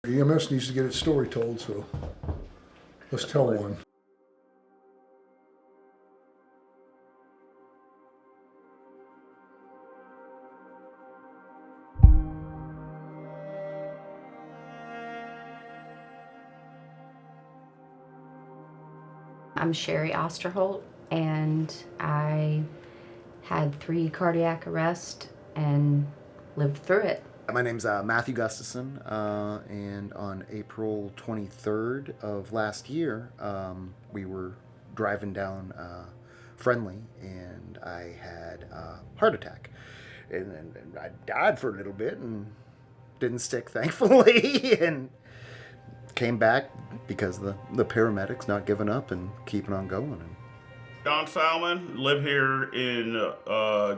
EMS needs to get its story told, so let's tell one. I'm Sherry Osterholt, and I had 3 cardiac arrests and lived through it. My name's Matthew Gustafson, and on April 23rd of last year, we were driving down Friendly, and I had a heart attack. And I died for a little bit and didn't stick, thankfully, and came back because the paramedics not giving up and keeping on going. And John Salmon, live here in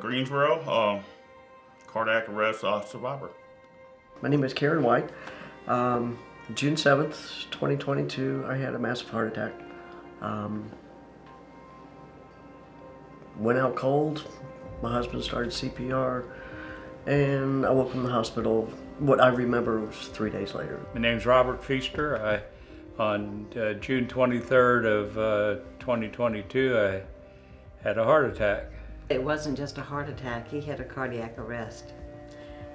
Greensboro, cardiac arrest survivor. My name is Karen White. June 7th, 2022, I had a massive heart attack. Went out cold. My husband started CPR, and I woke from the hospital. What I remember was 3 days later. My name's Robert Feaster. On June 23rd of 2022, I had a heart attack. It wasn't just a heart attack, he had a cardiac arrest.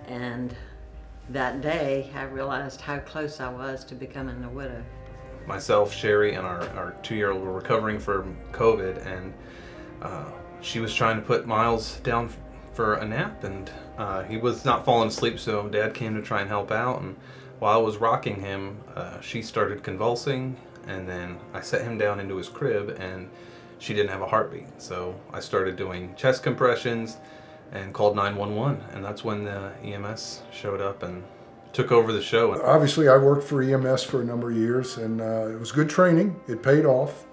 And that day, I realized how close I was to becoming a widow. Myself, Sherry, and our 2-year-old were recovering from COVID, and she was trying to put Miles down for a nap, and he was not falling asleep, so Dad came to try and help out. And while I was rocking him, she started convulsing, and then I set him down into his crib, and she didn't have a heartbeat. So I started doing chest compressions and called 911, and that's when the EMS showed up and took over the show. Obviously, I worked for EMS for a number of years, and it was good training. It paid off.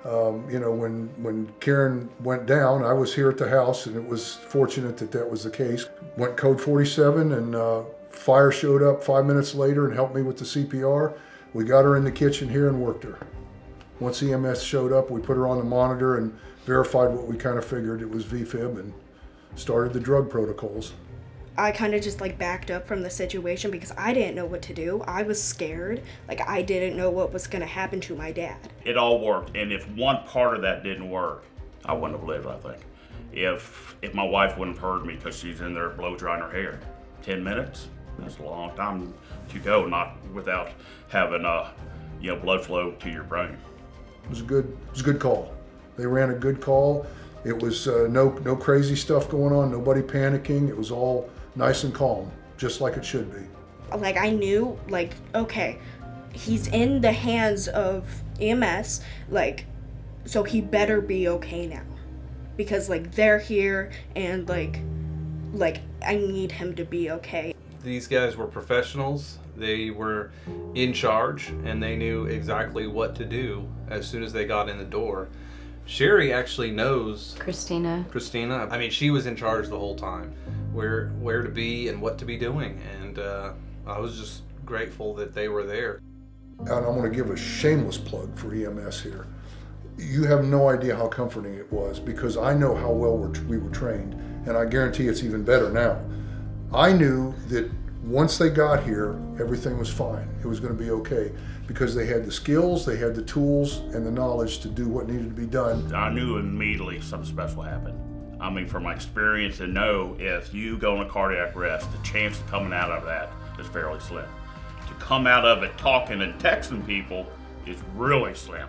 You know, when Karen went down, I was here at the house, and it was fortunate that that was the case. Went code 47, and fire showed up 5 minutes later and helped me with the CPR. We got her in the kitchen here and worked her. Once EMS showed up, we put her on the monitor and verified what we kind of figured it was VFib, and started the drug protocols. I kind of just backed up from the situation because I didn't know what to do. I was scared. I didn't know what was going to happen to my dad. It all worked, and if one part of that didn't work, I wouldn't have lived, I think. If my wife wouldn't have heard me because she's in there blow drying her hair. 10 minutes, that's a long time to go, not without having blood flow to your brain. It was a good call. They ran a good call. It was no crazy stuff going on, nobody panicking. It was all nice and calm, just like it should be. I knew, okay, he's in the hands of EMS, so he better be okay now. Because, they're here, and, I need him to be okay. These guys were professionals. They were in charge, and they knew exactly what to do as soon as they got in the door. Sherry actually knows Christina. I mean, she was in charge the whole time, where to be and what to be doing, and I was just grateful that they were there. And I'm going to give a shameless plug for EMS here. You have no idea how comforting it was, because I know how well we were trained, and I guarantee it's even better now. I knew that once they got here, everything was fine. It was going to be okay, because they had the skills, they had the tools, and the knowledge to do what needed to be done. I knew immediately something special happened. I mean, from my experience, to know if you go on a cardiac arrest, the chance of coming out of that is fairly slim. To come out of it talking and texting people is really slim.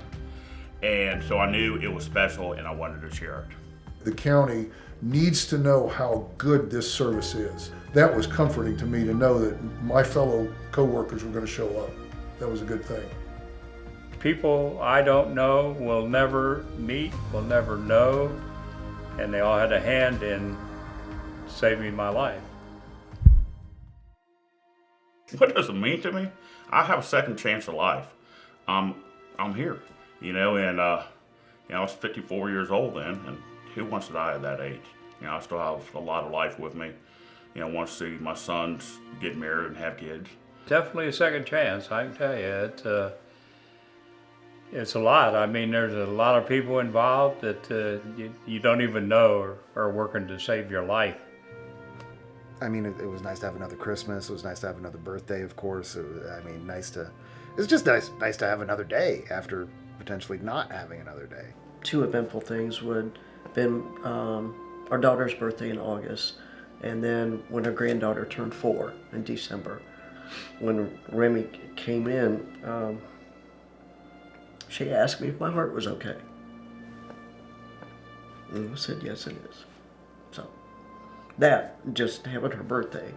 And so I knew it was special, and I wanted to share it. The county needs to know how good this service is. That was comforting to me, to know that my fellow co-workers were going to show up. That was a good thing. People I don't know, will never meet, will never know, and they all had a hand in saving my life. What does it mean to me? I have a second chance of life. I'm here, and I was 54 years old then, and who wants to die at that age? I still have a lot of life with me. I want to see my sons get married and have kids. Definitely a second chance, I can tell you. It's a lot. I mean, there's a lot of people involved that you don't even know are working to save your life. I mean, it was nice to have another Christmas. It was nice to have another birthday, of course. It's just nice to have another day after potentially not having another day. Two eventful things would have been our daughter's birthday in August, and then when our granddaughter turned 4 in December. When Remy came in, she asked me if my heart was okay. And I said, yes, it is. So that, just having her birthday,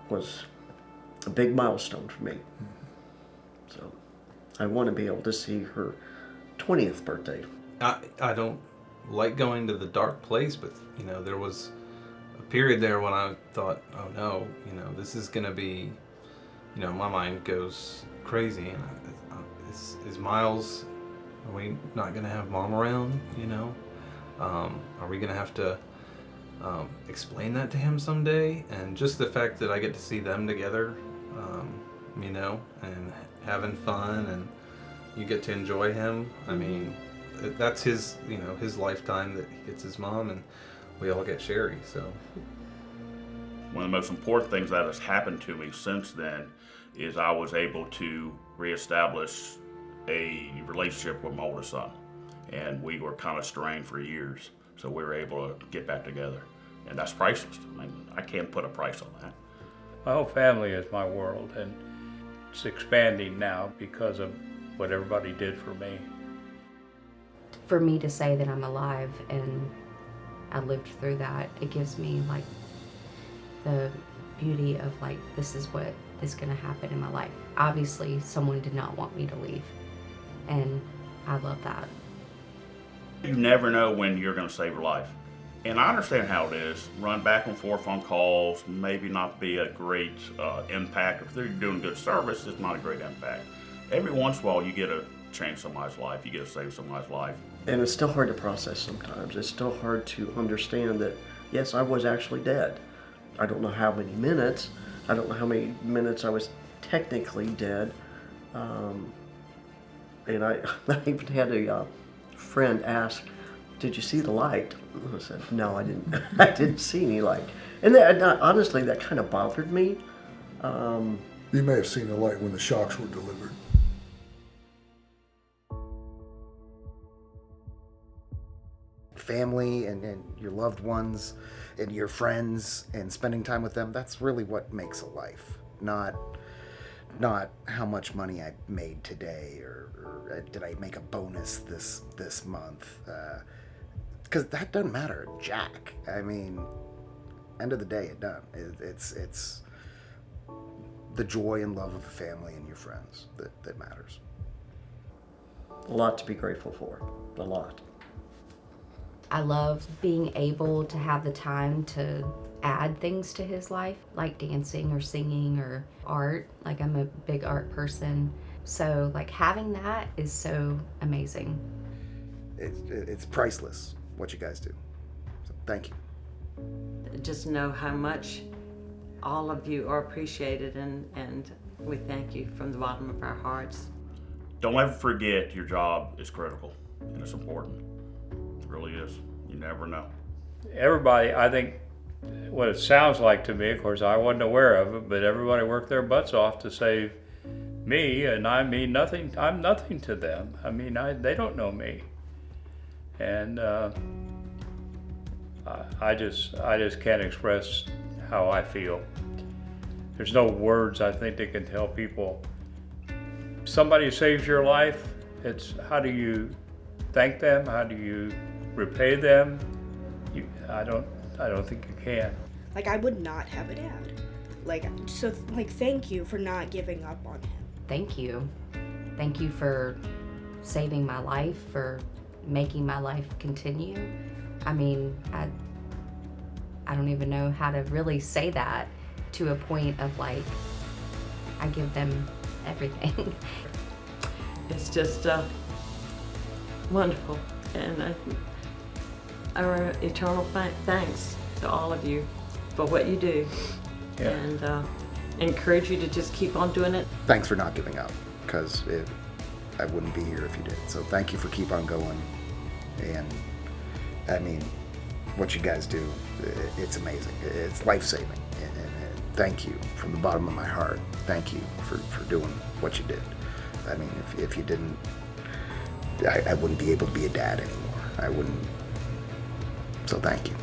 was a big milestone for me. So I want to be able to see her 20th birthday. I don't like going to the dark place, but there was a period there when I thought, oh no, this is gonna be, my mind goes crazy. And is Miles? Are we not gonna have Mom around? Are we gonna have to explain that to him someday? And just the fact that I get to see them together, and having fun, and you get to enjoy him. I mean, that's his, his lifetime that he gets his mom, and we all get Sherry. So one of the most important things that has happened to me since then is I was able to reestablish a relationship with my oldest son, and we were kind of strained for years, so we were able to get back together, and that's priceless. I mean, I can't put a price on that. My whole family is my world, and it's expanding now because of what everybody did for me. For me to say that I'm alive and I lived through that, it gives me like the beauty of like, this is what is going to happen in my life. Obviously, someone did not want me to leave, and I love that. You never know when you're going to save a life. And I understand how it is. Run back and forth on calls, maybe not be a great impact. If they're doing good service, it's not a great impact. Every once in a while, you get to change somebody's life. You get to save somebody's life. And it's still hard to process sometimes. It's still hard to understand that, yes, I was actually dead. I don't know how many minutes. I don't know how many minutes I was technically dead. And I even had a friend ask, did you see the light? I said, no, I didn't. I didn't see any light. And that, honestly, that kind of bothered me. You may have seen the light when the shocks were delivered. Family and your loved ones and your friends and spending time with them, that's really what makes a life. Not how much money I made today or did I make a bonus this month. Because that doesn't matter, jack. I mean, end of the day, it doesn't. It's the joy and love of the family and your friends that matters. A lot to be grateful for, a lot. I love being able to have the time to add things to his life, like dancing or singing or art. Like, I'm a big art person. So like having that is so amazing. It's priceless what you guys do. So thank you. Just know how much all of you are appreciated, and we thank you from the bottom of our hearts. Don't ever forget your job is critical and it's important. It really is. You never know. Everybody, I think what it sounds like to me, of course I wasn't aware of it, but everybody worked their butts off to save me, and I mean nothing. I'm nothing to them. I mean, they don't know me, and I just can't express how I feel. There's no words I think that can tell people. Somebody saves your life. It's how do you thank them? How do you repay them? I don't think you can. Like, I would not have a dad. So thank you for not giving up on him. Thank you. Thank you for saving my life, for making my life continue. I mean, I don't even know how to really say that to a point of like, I give them everything. It's just wonderful, and our eternal thanks to all of you for what you do, Yeah. and encourage you to just keep on doing it. Thanks for not giving up, because I wouldn't be here if you did. So thank you for keep on going. And I mean, what you guys do, it's amazing. It's life-saving. And thank you from the bottom of my heart. Thank you for doing what you did. I mean, if you didn't, I wouldn't be able to be a dad anymore. I wouldn't. So thank you.